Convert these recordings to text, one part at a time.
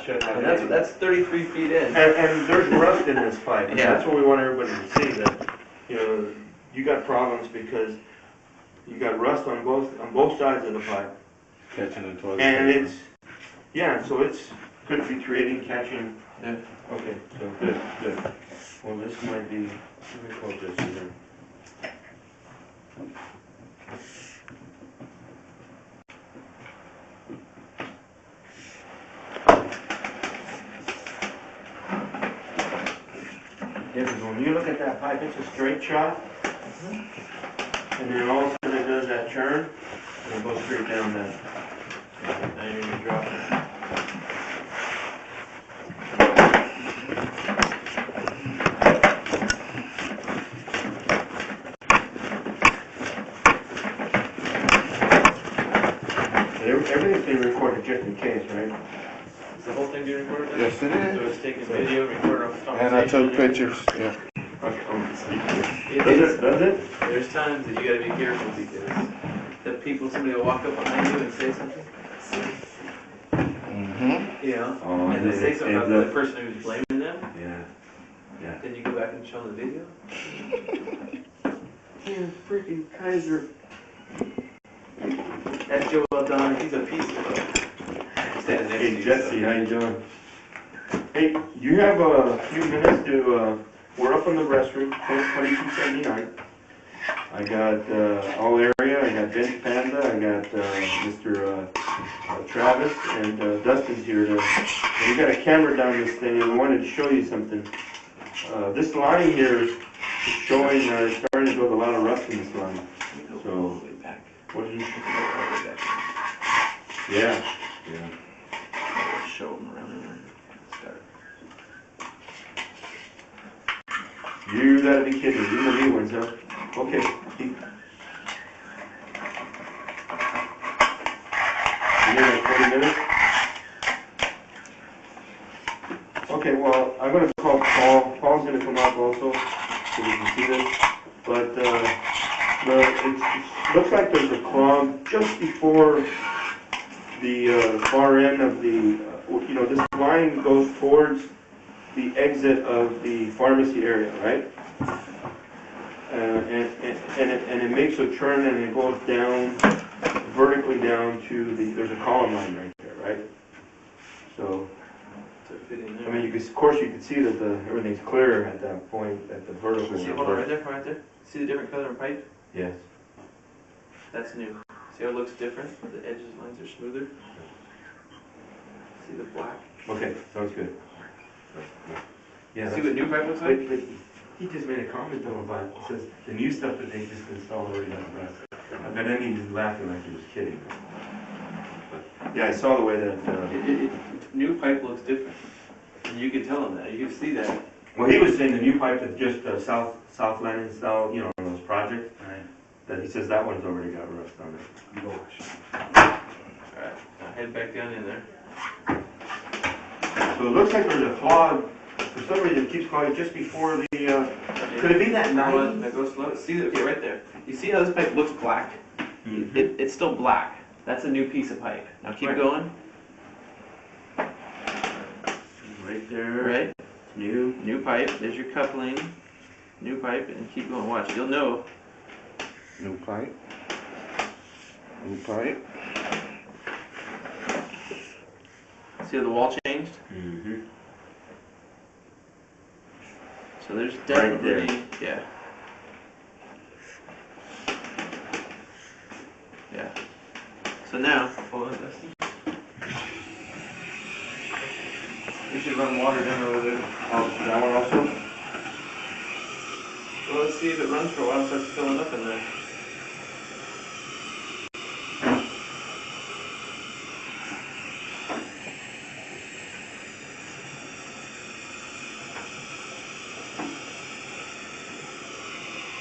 shut And that's 33 feet in. And there's rust in this pipe, and Yeah. that's what we want everybody to see, that, you know, you got problems because you got rust on both sides of the pipe. Catching it towards And it's, yeah, so it's could be creating, catching. Yeah. Okay, so good, good. Well, this might be, let me quote this here. Yeah, because when you look at that pipe, it's a straight shot. And then all of a sudden it does that turn, and it goes straight down that. Now you're going to drop it. Everything's being recorded just in case, right? Is the whole thing being recorded? Yes, it So is. it's taking video, recording our conversation. And I took pictures, yeah. Okay. Does it? There's times that you gotta be careful because the people, somebody will walk up behind you and say something. Mm-hmm. You know? Oh, and they say something about and the person who's blaming them. Yeah. Yeah. Then you go back and show them the video. Yeah, freaking Kaiser. That's Joe Aldana, he's a piece of standing next to Hey you, Jesse, so. how you doing? Hey, you have a few minutes to, we're up in the restroom, 2279. I got all area, I got Vince Panda, I got Mr. Travis, and Dustin's here to, and we got a camera down this thing and we wanted to show you something. This line here is showing, starting to build a lot of rust in this line. So, what did you Yeah, yeah. Show them around there. Start. You gotta be kidding, these are new ones, huh? Okay. You need like 40 minutes? Okay, well, I'm gonna call Paul. Paul's gonna come up also, so we can see this. But, it looks like there's a clog just before the far end of the, you know, this line goes towards the exit of the pharmacy area, right? And it makes a turn and it goes down, vertically down to the, there's a column line right there, right? So, I mean, you could, of course you can see that everything's clear at that point, at the vertical. See, hold on, right there. See the different color of pipe? Yes. That's new. See how it looks different? The edges lines are smoother. See the black? Okay, sounds good. Yeah. See what new pipe looks like? But he just made a comment though about, it says, the new stuff that they just installed already has rust. But then he was laughing like he was kidding. But, yeah, I saw the way that, New pipe looks different. And you can tell him that. You can see that. well, he was saying the new pipe that just South Landing style, you know, those projects, Right. that he says that one's already got rust on it. Alright, now head back down in there. So it looks like there's a clog. For some reason, it keeps clogging just before the, could it be that 90? Now go slow. See, okay, right there. You see how this pipe looks black? Mhm. It's still black. That's a new piece of pipe. Now keep Right. going. Right there. Right? New. New pipe. There's your coupling. New pipe, and keep going. Watch. You'll know. New pipe. New pipe. See how the wall changed? Mm-hmm. So there's Right there. definitely, yeah. Yeah. So now, hold on, Dusty. We should run water down over there. Oh, that one also? Well, let's see if it runs for a while, so it's filling up in there.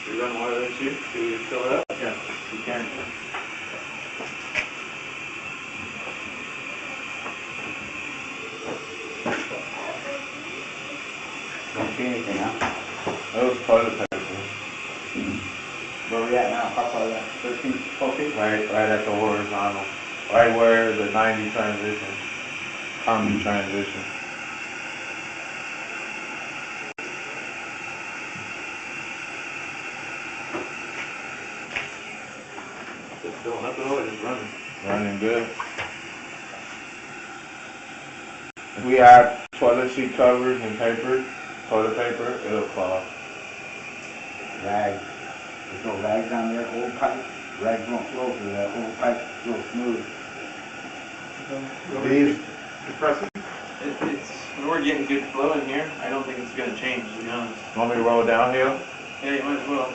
Should we run water there too? Should we fill it up? Yeah, you can. Don't see anything now. Those toilet paper. Where we at now? How far that? 13, 12 feet? Right at the horizontal. Right where the 90 transition. transition. Just filling up at all, or just running? Running good. If we have toilet seat covers and paper, toilet paper, it'll clog. Rags. There's no rags on there, old pipe. Rags won't flow through that old pipe, real smooth. These, Compressing? It's, we're getting good flow in here. I don't think it's gonna change, to be honest. want me to roll downhill? Yeah, you might as well.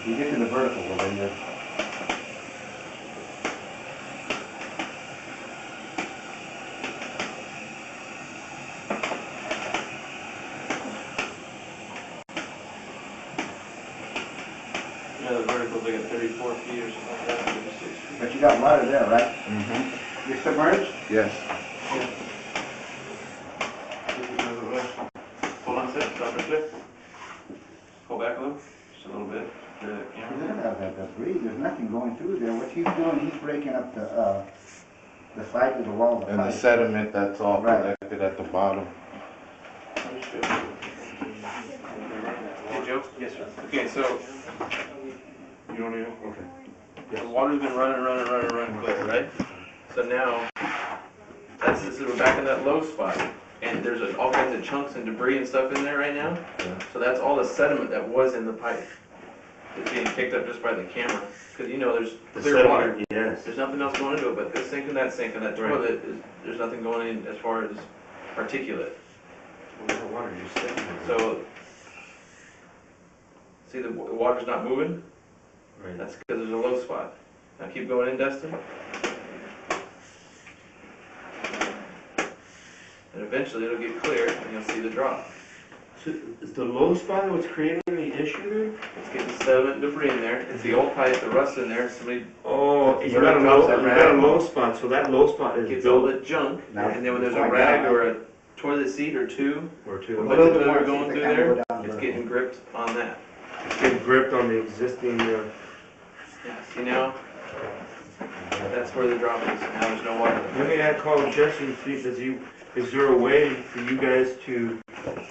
You get to the vertical, well, then you're... Yeah, the vertical's like at 34 feet or something like that, 36 feet. But you got water there, right? Mm-hmm. You're submerged? Yes. Hold on a sec, stop right there. Pull back a little, just a little bit. The Look camera. at that debris, there's nothing going through there. What he's doing, he's breaking up the side of the wall of the And the pipe. sediment that's all Right. collected at the bottom. Hey, Joe? Yes, sir. Okay, so You don't even, okay. the water's been running quick, right? So now, we're back in that low spot, and there's all kinds of chunks and debris and stuff in there right now. Yeah. So that's all the sediment that was in the pipe. It's being picked up just by the camera, because you know there's The clear water. sediment, yes. There's nothing else going into it, but this sink and that Right. toilet, there's nothing going in as far as particulate. Well, the water just sitting there. So, see the water's not moving? Right. That's because there's a low spot. Now keep going in, Dustin. And eventually it'll get clear and you'll see the drop. So is the low spot what's creating the issue It's getting sediment and debris in there. It's the old pipe, the rust in there. Somebody there? Oh, you Where got a it low, drops that you got a rag. low spot, so that low spot is gets all built the junk, Now, and then when there's a before I rag got- or a toilet seat or two, or a two. bunch little of bit more, fluid see going if through they kinda there, go down it's vertical. getting gripped on that. It's getting gripped on the existing, See now? That's where the drop is. Now there's no water. let me call Jesse and see, is there a way for you guys to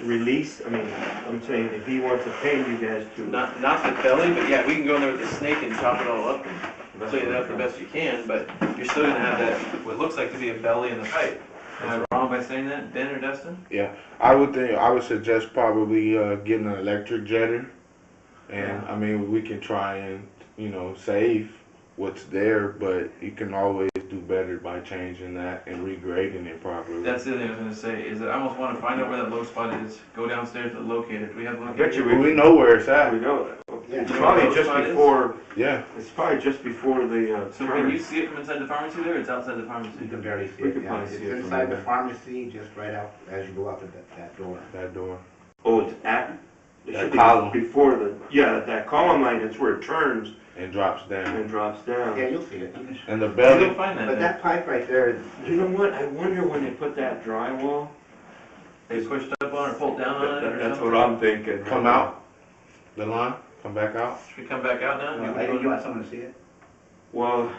release, I mean, I'm saying if he wants to pay you guys to. Not the belly, but yeah, we can go in there with the snake and chop it all up and clean it up the best you can, but you're still gonna have that, what looks like to be a belly in the pipe. Am I wrong by saying that, Ben or Dustin? Yeah, I would suggest probably getting an electric jetter, and I mean we can try and save what's there, but you can always do better by changing that and regrading it properly. That's the other thing I was gonna say, is that I almost wanna find out where that low spot is, go downstairs and locate it. Do we have I located? bet you We know where it's We at. know that. Yeah. It's probably Low just spot is? before, Yeah, it's probably just before the, So can you see it from inside the pharmacy there, or it's outside the You pharmacy? can barely see We it, could yeah. probably It's see it from inside the there. pharmacy, just right out, as you go out that door. that door. oh, it's at, it That should be column. before the, yeah, that column line is where it turns And drops down. and drops down. Yeah, you'll see it. You can- And the You belly, don't find that But there. that pipe right there is, You know what, I wonder when they put that drywall, They pushed up on or pulled down on it or that's something? what I'm thinking. come out, the line, come back out. Should we come back out now? you want someone to see it? Well,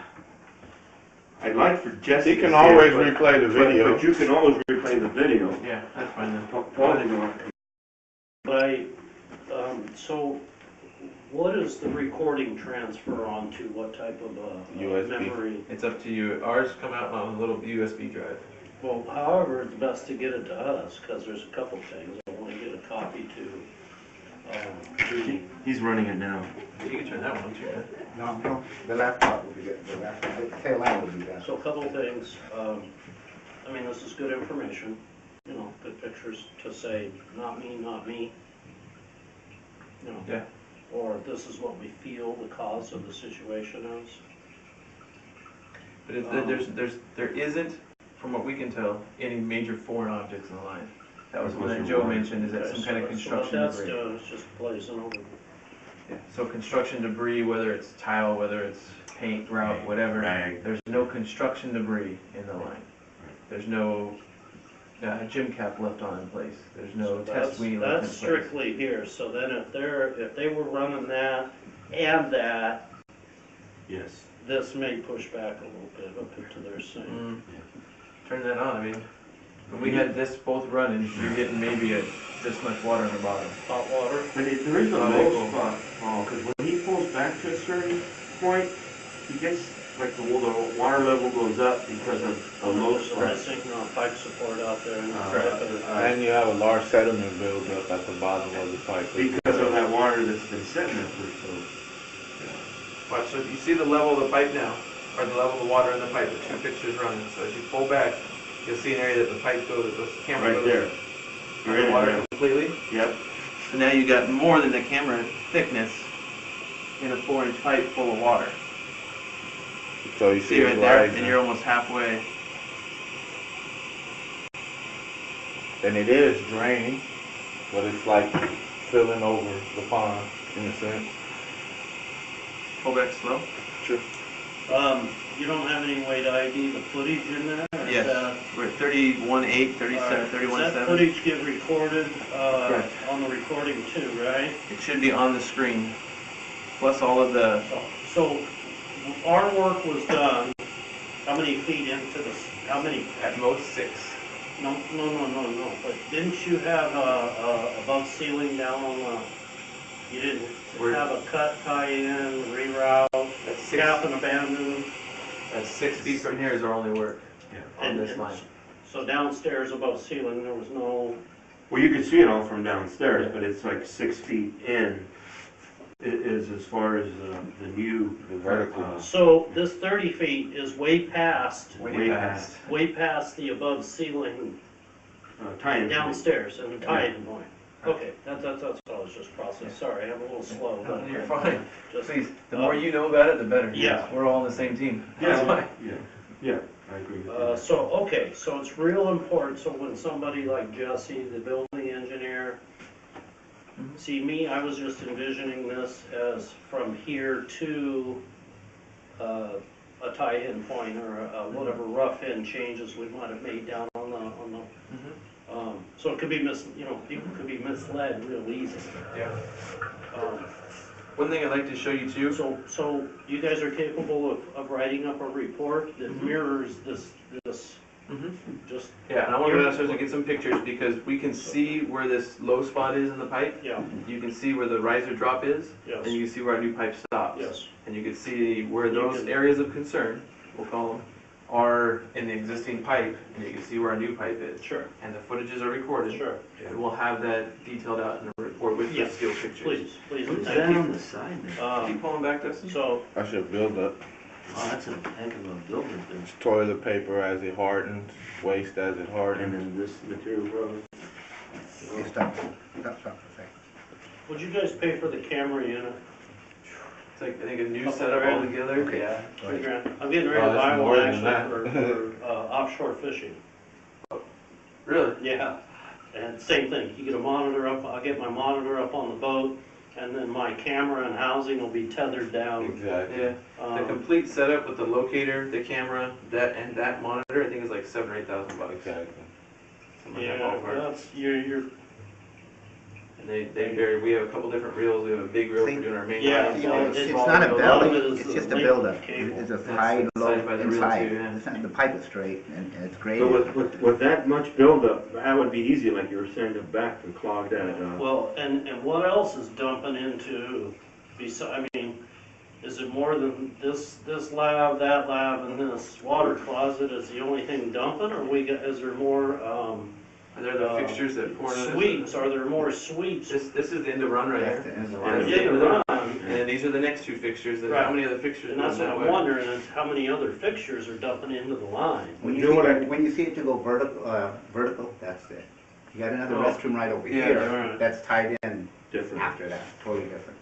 I'd like for Jesse He to can see always it, but- replay the video. But you can always replay the video. Yeah, that's fine then. Paul, did you want? So what is the recording transfer onto, what type of USB. memory? It's up to you. Ours come out on a little USB drive. Well, however, it's best to get it to us, because there's a couple things. I want to get a copy to, He's running it now. You can turn that one on too, man. No, the laptop will be good, the laptop, the tail end will be better. so a couple things. I mean, this is good information, good pictures to say, not me, not me. Yeah. Or this is what we feel the cause of the situation is. But there isn't, from what we can tell, any major foreign objects in the line. That was one that Joe mentioned, is that some kind of construction So what that's debris. doing is just blazing over. Yeah. So construction debris, whether it's tile, whether it's paint, grout, whatever, Rag. there's no construction debris in the line. There's no gym cap left on in place. There's no So test wheel left in That's place. strictly here, so then if they were running that and that, Yes. this may push back a little bit up into their sink. Turn that on, I mean, when we had this both running, you're getting maybe this much water in the bottom. Hot water, But there is a Oh, low cool. spot, Paul, because when he pulls back to a certain point, he gets, like, the water level goes up because of a low there's a spot. missing pipe support out there. And And you have a large sediment buildup at the bottom of the pipe. Because of that water that's been sitting there for so. Watch, so you see the level of the pipe now, or the level of the water in the pipe, the two fixtures running. So as you pull back, you'll see an area that the pipe goes, the camera Right goes there. You're in it underwater now. completely. Yep. So now you got more than the camera thickness in a 4-inch pipe full of water. So you See see right it there, rising. and you're almost halfway. And it is draining, but it's like filling over the pond in a sense. Pull back slow. You don't have any way to ID the footage in there? Or is Yes, that- we're at 31.8, 37, Does that 31.7. footage get recorded, Correct. on the recording too, right? It should be on the screen, plus all of the, So, our work was done, how many feet into the, how many, at most 6. no, but didn't you have, above ceiling down on the, you didn't Where? have a cut, tie in, reroute, That's 6, cap and abandon? that's 6 feet from here is our only work on and- this line. So downstairs above ceiling, there was no, Well, you can see it all from downstairs, but it's like 6 feet in, is as far as the new. The vertical. so this 30 feet is way past, Way past. way past the above ceiling Tie-in. downstairs and the tie-in point. Okay, that's all I was just processing, sorry, I'm a little slow. No, but- you're fine. Just- Please, the more you know about it, the better. Yeah. We're all on the same team. That's Yeah, why. yeah, I agree with that. So it's real important, so when somebody like Jesse, the building engineer, Mhm. see me, I was just envisioning this as from here to, a tie-in point or whatever rough end changes we might have made down on the, Mhm. so it could be people could be misled real easy. Yeah. Um, One thing I'd like to show you too. So you guys are capable of writing up a report that Mhm. mirrors this, Mhm. just, Yeah, and I want to go downstairs and get some pictures because we can see where this low spot is in the pipe. yeah, You can see where the riser drop is, yes, and you can see where our new pipe stops. yes. And you can see where You those can- areas of concern, we'll call them, are in the existing pipe, and you can see where our new pipe is. Sure, And the footages are recorded. sure. And we'll have that detailed out in a report with the Yeah, steel pictures. Please. Who's Thank that you. on the side there? Keep pulling back, Dustin. So, I should build up. Oh, that's a heck of a building thing. It's toilet paper as it hardens, waste as it And hardens. then this material probably. You stop for a second. would you guys pay for the camera unit? It's like, I think a new Couple setup grand. altogether. Okay. Yeah. $3,000. I'm getting ready to Oh, that's buy more one than actually that. for offshore fishing. Really? Yeah, and same thing, you get a monitor up, I'll get my monitor up on the boat, and then my camera and housing will be tethered down. Exactly. Yeah. The complete setup with the locator, the camera, and that monitor, I think is like $7,000 or $8,000. Exactly. Something in that Yeah, ballpark. that's, you're, And they vary. We have a couple different reels. We have a big reel for doing our main Yeah, lines. well, we have it's It's small not a reel. lot belly, of it is it's the just a length of buildup. cable. It's a That's high, the low, side by the reel inside. too, yeah. It's not- The pipe is straight and it's So graded. with that much buildup, that would be easy, like you were saying, to back and clog that, well, and what else is dumping into, I mean, is it more than this lab, that lab, and this water closet is the only thing dumping, or is there more, Are there the fixtures that pour into this? suites, are there more suites? This is the end of run right That's here. the end of the And line. it's Yeah, the end of the run. run. And then these are the next two fixtures. Then Right. how many other fixtures? And that's go what that I'm way? wondering, is how many other fixtures are dumping into the line? When You know what I- when you see it to go vertical, that's it. You got another Oh. restroom right over Yeah, here, right. that's tied in different. after that, totally different.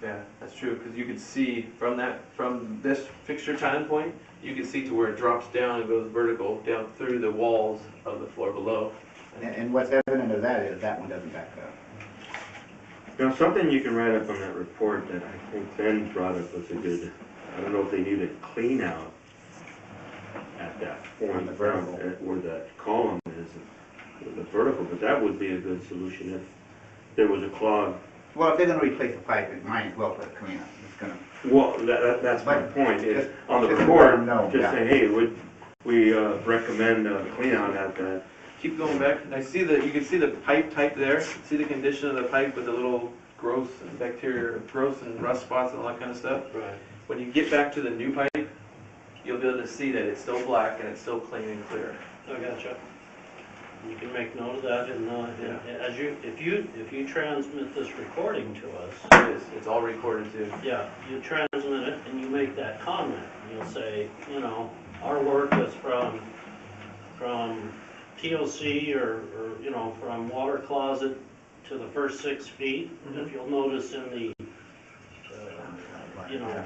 Yeah, that's true. Because you can see from this fixture time point, you can see to where it drops down and goes vertical down through the walls of the floor below. And what's evident of that is that one doesn't back up. Now, something you can write up on that report that I think Ben brought up was a good, I don't know if they need a clean out at that On point, the vertical. where that column is, the vertical, but that would be a good solution if there was a clog Well, if they're gonna replace the pipe, it might as well put a clean on. It's gonna, Well, that's my point, is on the Just report, no, just yeah. say, hey, we recommend clean out at that. Keep going back, I see you can see the pipe type there, see the condition of the pipe with the little growth and bacteria, growth and rust spots and all that kind of stuff? Right. When you get back to the new pipe, you'll be able to see that it's still black and it's still clean and clear. I gotcha. You can make note of that, and as if you transmit this recording to us, It is, it's all recorded too. yeah, you transmit it and you make that comment. You'll say, you know, our work is from TOC or you know, from water closet to the first 6 feet. If you'll notice in the, you know,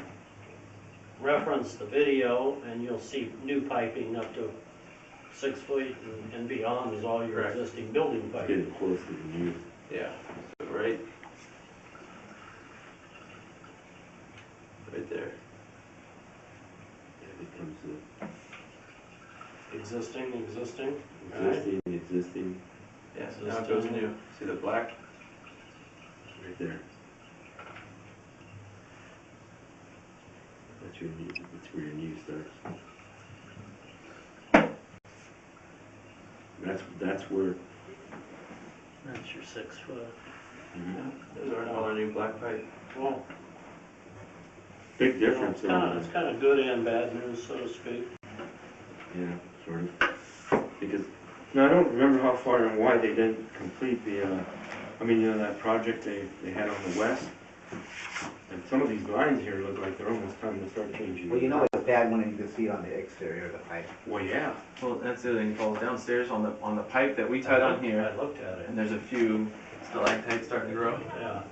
reference the video, and you'll see new piping up to 6 feet and beyond is all your Correct. existing building pipe. Getting close to the new. Yeah, so right there. It becomes Existing, right? existing, Yeah, so now it goes new. See the black? right there. That's your new, that's where your new starts. That's where, That's your 6 foot. Those are all our new black pipe. Well, big you know, difference. it's kind of good and bad news, so to speak. Yeah, sort of. Because, no, I don't remember how far and why they didn't complete the, I mean, you know, that project they had on the west. And some of these lines here look like they're almost time to start changing. well, you know it's bad when you can see it on the exterior of the pipe. Well, yeah. Well, that's the other thing, Paul, downstairs on the pipe that we tied on here, I looked at it, and there's a few stalactites starting to grow. yeah.